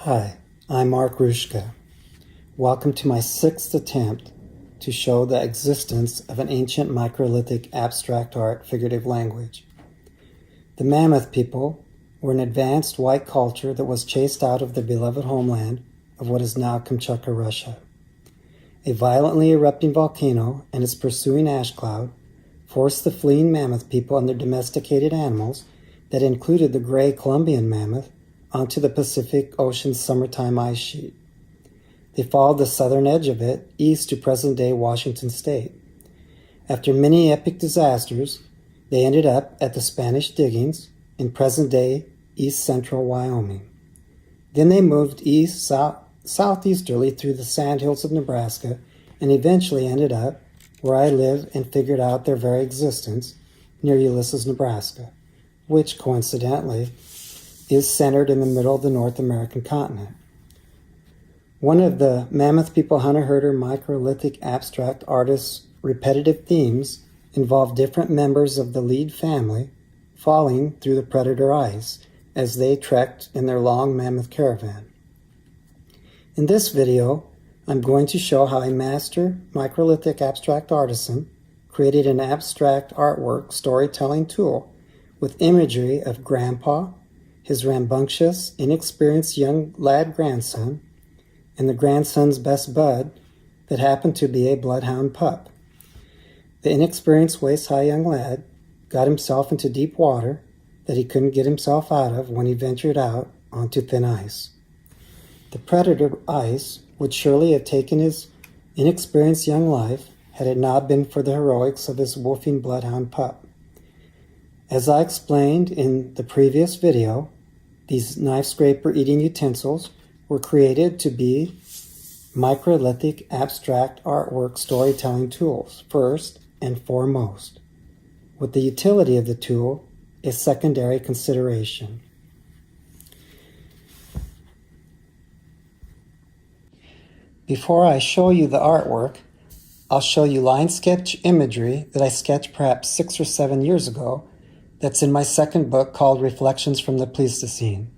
Hi, I'm Mark Rushka. Welcome to my sixth attempt to show the existence of an ancient microlithic abstract art figurative language. The Mammoth people were an advanced white culture that was chased out of their beloved homeland of what is now Kamchatka, Russia. A violently erupting volcano and its pursuing ash cloud forced the fleeing Mammoth people and their domesticated animals that included the gray Columbian mammoth onto the Pacific Ocean's summertime ice sheet. They followed the southern edge of it east to present-day Washington state. After many epic disasters, they ended up at the Spanish diggings in present-day east-central Wyoming. Then they moved southeasterly through the sandhills of Nebraska and eventually ended up where I live and figured out their very existence, near Ulysses, Nebraska, which coincidentally is centered in the middle of the North American continent. One of the Mammoth people hunter-herder microlithic abstract artists' repetitive themes involved different members of the lead family falling through the predator ice as they trekked in their long mammoth caravan. In this video, I'm going to show how a master microlithic abstract artisan created an abstract artwork storytelling tool with imagery of Grandpa, his rambunctious, inexperienced young lad grandson, and the grandson's best bud that happened to be a bloodhound pup. The inexperienced waist-high young lad got himself into deep water that he couldn't get himself out of when he ventured out onto thin ice. The predator ice would surely have taken his inexperienced young life had it not been for the heroics of his wolfing bloodhound pup. As I explained in the previous video, these knife scraper eating utensils were created to be microlithic abstract artwork storytelling tools, first and foremost, with the utility of the tool a secondary consideration. Before I show you the artwork, I'll show you line sketch imagery that I sketched perhaps 6 or 7 years ago that's in my second book called Reflections from the Pleistocene.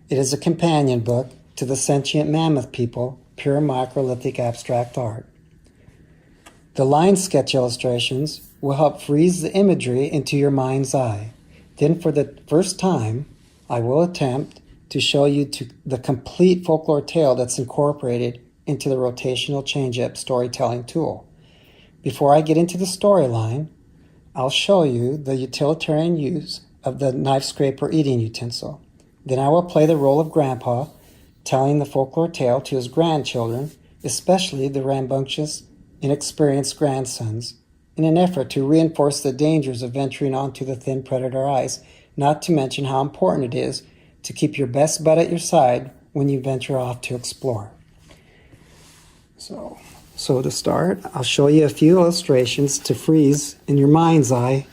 It is a companion book to the Sentient Mammoth people, pure microlithic abstract art. The line sketch illustrations will help freeze the imagery into your mind's eye. Then for the first time, I will attempt to show you the complete folklore tale that's incorporated into the rotational change-up storytelling tool. Before I get into the storyline, I'll show you the utilitarian use of the knife scraper eating utensil. Then I will play the role of Grandpa, telling the folklore tale to his grandchildren, especially the rambunctious, inexperienced grandsons, in an effort to reinforce the dangers of venturing onto the thin predator ice, not to mention how important it is to keep your best bud at your side when you venture off to explore. So to start, I'll show you a few illustrations to freeze in your mind's eye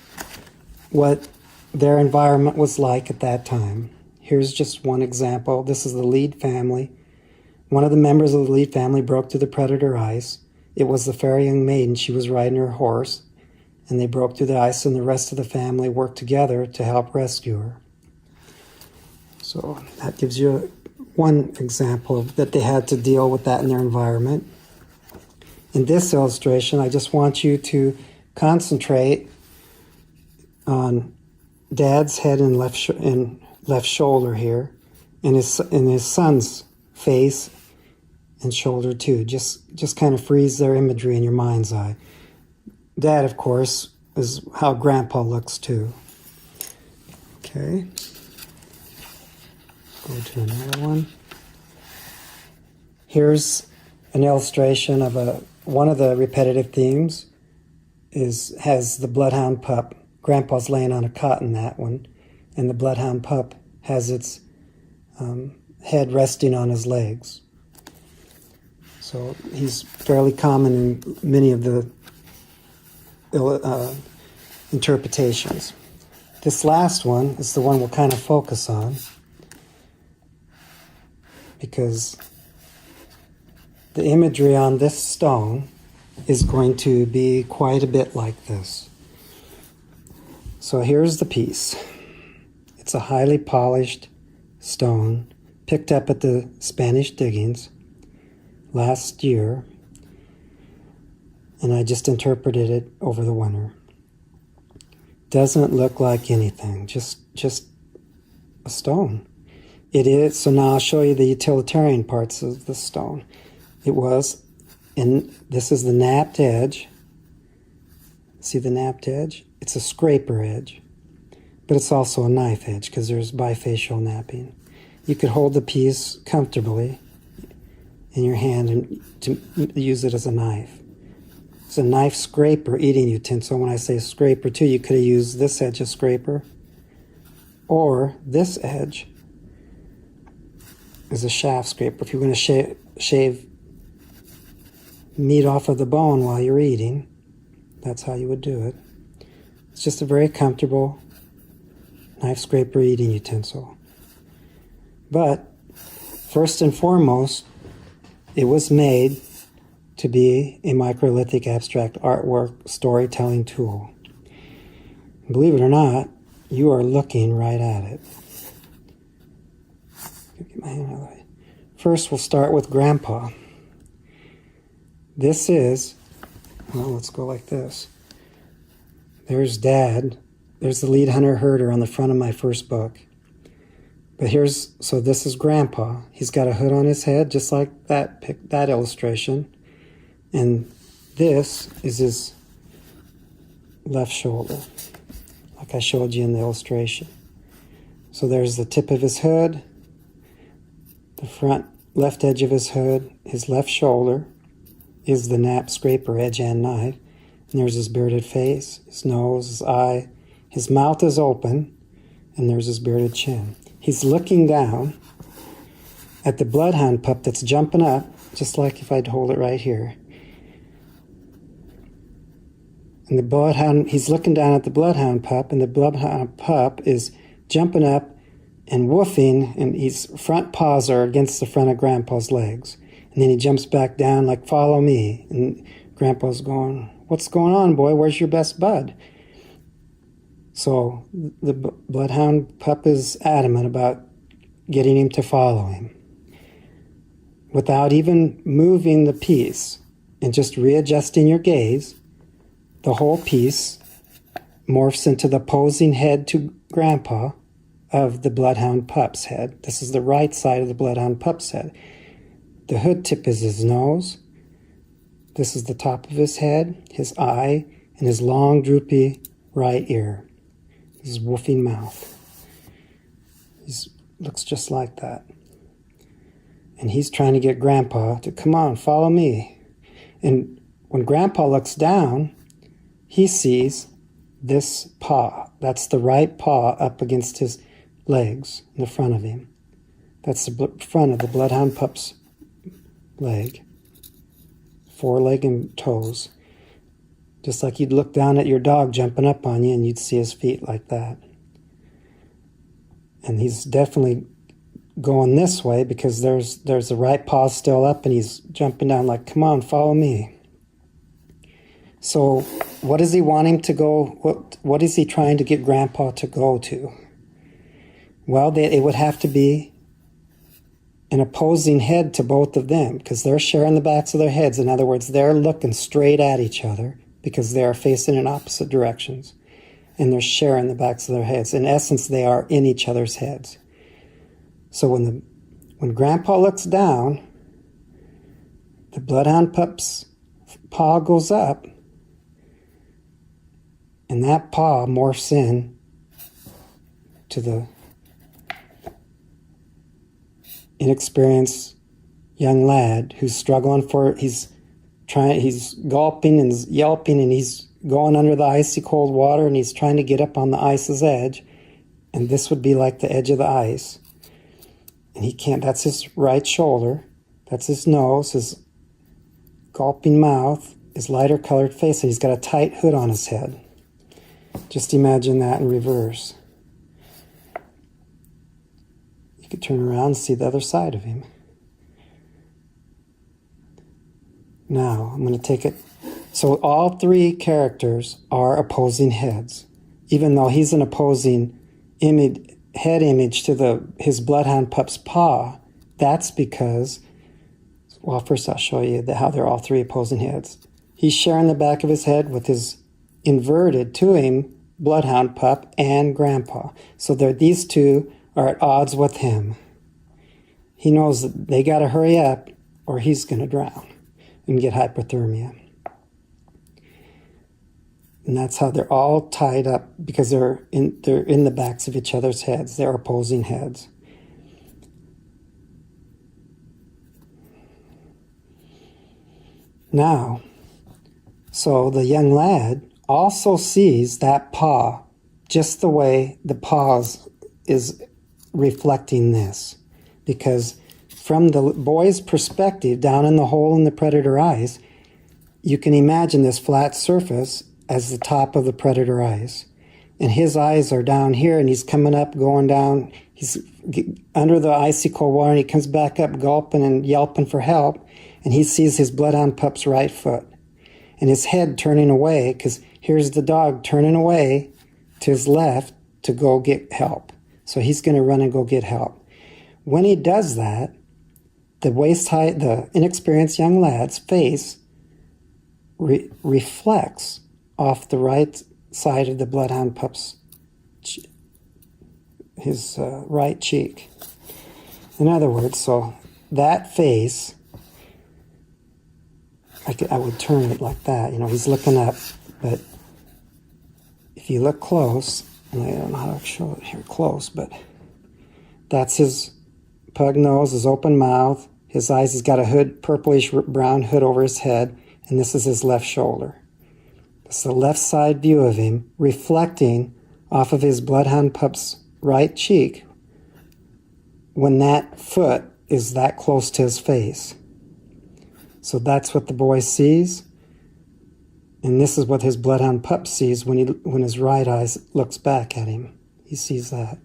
what their environment was like at that time. Here's just one example. This is the lead family. One of the members of the lead family broke through the predator ice. It was the fair young maiden. She was riding her horse, and they broke through the ice, and the rest of the family worked together to help rescue her. So that gives you one example of that they had to deal with that in their environment. In this illustration, I just want you to concentrate on Dad's head and left shoulder here, and his son's face and shoulder too. Just kind of freeze their imagery in your mind's eye. Dad, of course, is how Grandpa looks too. Okay. Go to another one. Here's an illustration of one of the repetitive themes has the bloodhound pup. Grandpa's laying on a cot in that one, and the bloodhound pup has its head resting on his legs. So he's fairly common in many of the interpretations. This last one is the one we'll kind of focus on because the imagery on this stone is going to be quite a bit like this. So here's the piece. It's a highly polished stone picked up at the Spanish diggings last year, and I just interpreted it over the winter. Doesn't look like anything, just a stone. It is, so now I'll show you the utilitarian parts of the stone. It was, and this is the napped edge. See the napped edge? It's a scraper edge, but it's also a knife edge because there's bifacial napping. You could hold the piece comfortably in your hand and to use it as a knife. It's a knife scraper eating utensil. When I say scraper too, you could have used this edge as scraper, or this edge is a shaft scraper. If you're going to shave meat off of the bone while you're eating, that's how you would do it. It's just a very comfortable knife scraper eating utensil. But first and foremost, it was made to be a microlithic abstract artwork storytelling tool. Believe it or not, you are looking right at it. Get my hand out of the way. First, we'll start with Grandpa. This is, well, let's go like this. There's Dad. There's the lead hunter herder on the front of my first book. But so this is Grandpa. He's got a hood on his head, just like that illustration. And this is his left shoulder, like I showed you in the illustration. So there's the tip of his hood, the front left edge of his hood, his left shoulder is the nap scraper edge and knife. And there's his bearded face, his nose, his eye. His mouth is open, and there's his bearded chin. He's looking down at the bloodhound pup that's jumping up, just like if I'd hold it right here. And the bloodhound, he's looking down at the bloodhound pup, and the bloodhound pup is jumping up and woofing, and his front paws are against the front of Grandpa's legs. And then he jumps back down like, follow me. And Grandpa's going, what's going on, boy? Where's your best bud? So the bloodhound pup is adamant about getting him to follow him. Without even moving the piece and just readjusting your gaze, the whole piece morphs into the posing head to Grandpa of the bloodhound pup's head. This is the right side of the bloodhound pup's head. The hood tip is his nose. This is the top of his head, his eye, and his long, droopy right ear. His woofing mouth. He looks just like that. And he's trying to get Grandpa to, come on, follow me. And when Grandpa looks down, he sees this paw. That's the right paw up against his legs in the front of him. That's the front of the bloodhound pup's leg. Foreleg and toes. Just like you'd look down at your dog jumping up on you and you'd see his feet like that. And he's definitely going this way because there's the right paw still up and he's jumping down like, come on, follow me. So what does he want him to go? What is he trying to get Grandpa to go to? Well, it would have to be an opposing head to both of them because they're sharing the backs of their heads. In other words, they're looking straight at each other because they are facing in opposite directions. And they're sharing the backs of their heads. In essence, they are in each other's heads. So when Grandpa looks down, the bloodhound pup's paw goes up, and that paw morphs in to the inexperienced young lad who's struggling he's gulping and yelping, and he's going under the icy cold water, and he's trying to get up on the ice's edge, and this would be like the edge of the ice. And he can't, that's his right shoulder, that's his nose, his gulping mouth, his lighter colored face, and he's got a tight hood on his head. Just imagine that in reverse. You could turn around and see the other side of him. Now, I'm going to take it. So all three characters are opposing heads. Even though he's an opposing image, head image to his bloodhound pup's paw, that's because, well, first I'll show you how they're all three opposing heads. He's sharing the back of his head with his inverted to him bloodhound pup and grandpa. So these two are at odds with him. He knows that they got to hurry up or he's going to drown and get hypothermia. And that's how they're all tied up, because they're in the backs of each other's heads. They're opposing heads. Now, so the young lad also sees that paw just the way the paw is reflecting this. Because from the boy's perspective, down in the hole in the predator eyes, you can imagine this flat surface as the top of the predator eyes. And his eyes are down here, and he's coming up, going down. He's under the icy cold water, and he comes back up gulping and yelping for help. And he sees his bloodhound pup's right foot and his head turning away, because here's the dog turning away to his left to go get help. So he's going to run and go get help. When he does that, the waist height, the inexperienced young lad's face reflects off the right side of the bloodhound pup's his right cheek. In other words, so that face, I would turn it like that. He's looking up, but if you look close, and I don't know how to show it here close, but that's his pug nose, his open mouth, his eyes. He's got a purplish brown hood over his head, and this is his left shoulder. It's the left side view of him reflecting off of his bloodhound pup's right cheek when that foot is that close to his face. So that's what the boy sees, and this is what his bloodhound pup sees when his right eye looks back at him. He sees that.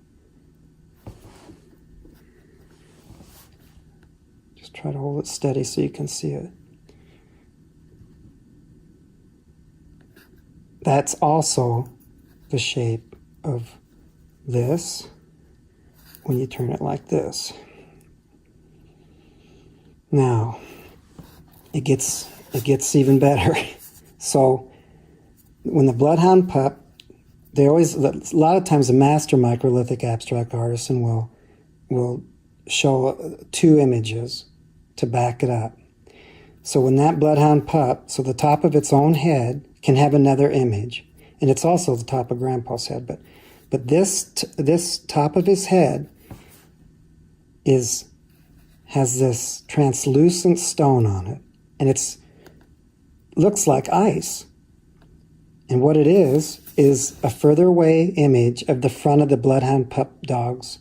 Just try to hold it steady so you can see it. That's also the shape of this when you turn it like this. Now, it gets even better. So when the bloodhound pup, a lot of times a master microlithic abstract artisan will show two images to back it up. So when that bloodhound pup, so the top of its own head can have another image, and it's also the top of Grandpa's head, but this top of his head has this translucent stone on it, and looks like ice. And what it is a further away image of the front of the bloodhound pup dog's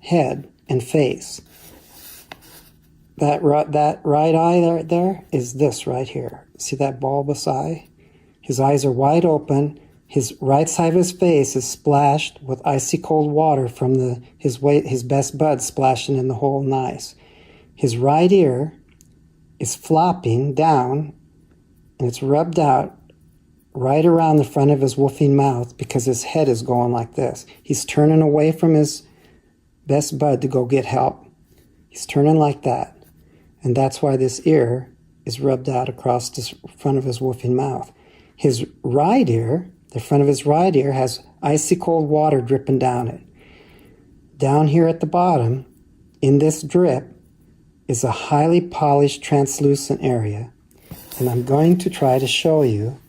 head and face. That right eye there is this right here. See that bulbous eye? His eyes are wide open. His right side of his face is splashed with icy cold water from his best bud splashing in the hole in the ice. His right ear is flopping down, and it's rubbed out right around the front of his woofing mouth because his head is going like this. He's turning away from his best bud to go get help. He's turning like that. And that's why this ear is rubbed out across the front of his woofing mouth. His right ear, the front of his right ear, has icy cold water dripping down it. Down here at the bottom, in this drip, is a highly polished translucent area. And I'm going to try to show you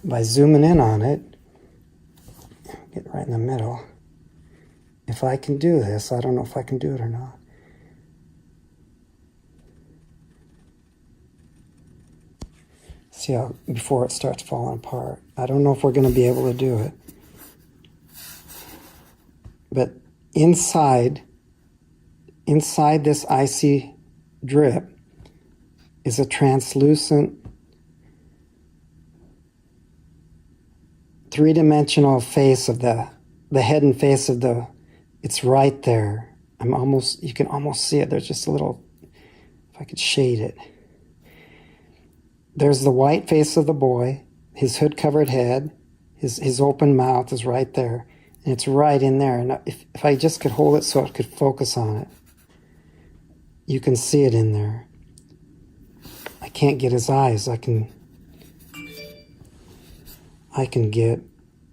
by zooming in on it. Get right in the middle. If I can do this, I don't know if I can do it or not. See how before it starts falling apart. I don't know if we're going to be able to do it. But inside this icy drip is a translucent three-dimensional face of the head and face of it's right there. You can almost see it. There's just a little, if I could shade it. There's the white face of the boy, his hood-covered head, his open mouth is right there. And it's right in there. And if I just could hold it so it could focus on it, you can see it in there. I can't get his eyes. I can get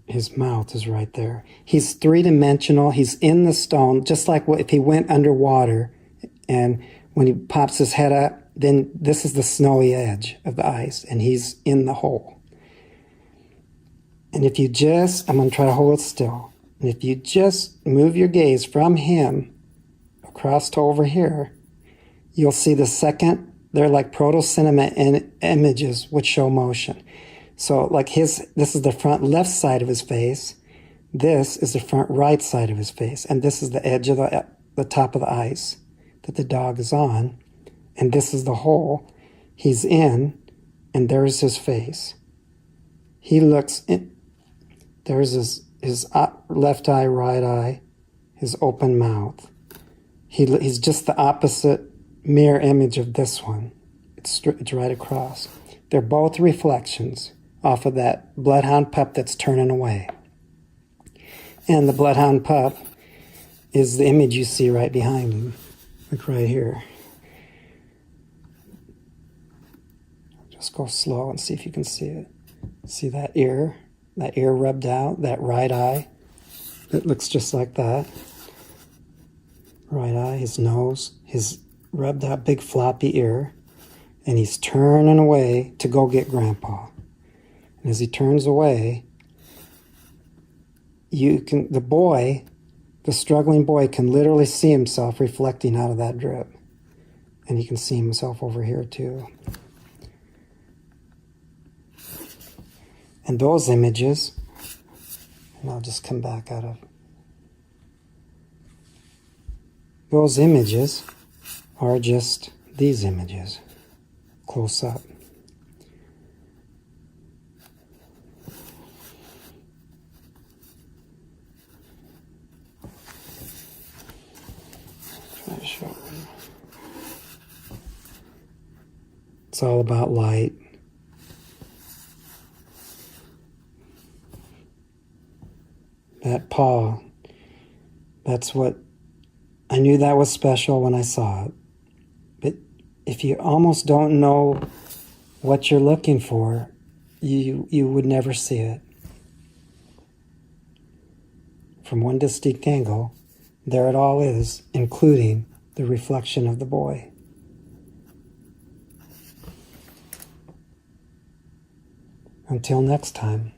his mouth is right there. He's three-dimensional. He's in the stone, just like if he went underwater. And when he pops his head up, then this is the snowy edge of the ice, and he's in the hole. And if you just, I'm going to try to hold it still. And if you just move your gaze from him across to over here, you'll see the second, they're like proto-cinema images which show motion. So like this is the front left side of his face. This is the front right side of his face. And this is the edge of the top of the ice that the dog is on. And this is the hole he's in. And there's his face. He looks in. There's his left eye, right eye, his open mouth. He's just the opposite mirror image of this one. It's right across. They're both reflections off of that bloodhound pup that's turning away. And the bloodhound pup is the image you see right behind him, like right here. Just go slow and see if you can see it. See that ear rubbed out, that right eye. It looks just like that. Right eye, his nose, his rubbed out big floppy ear. And he's turning away to go get Grandpa. And as he turns away, the struggling boy can literally see himself reflecting out of that drip. And he can see himself over here too. And those images, and I'll just come back out of, those images are just these images, close up. Try to show you. It's all about light. That paw, that's what, I knew that was special when I saw it. But if you almost don't know what you're looking for, you would never see it. From one distinct angle, there it all is, including the reflection of the boy. Until next time.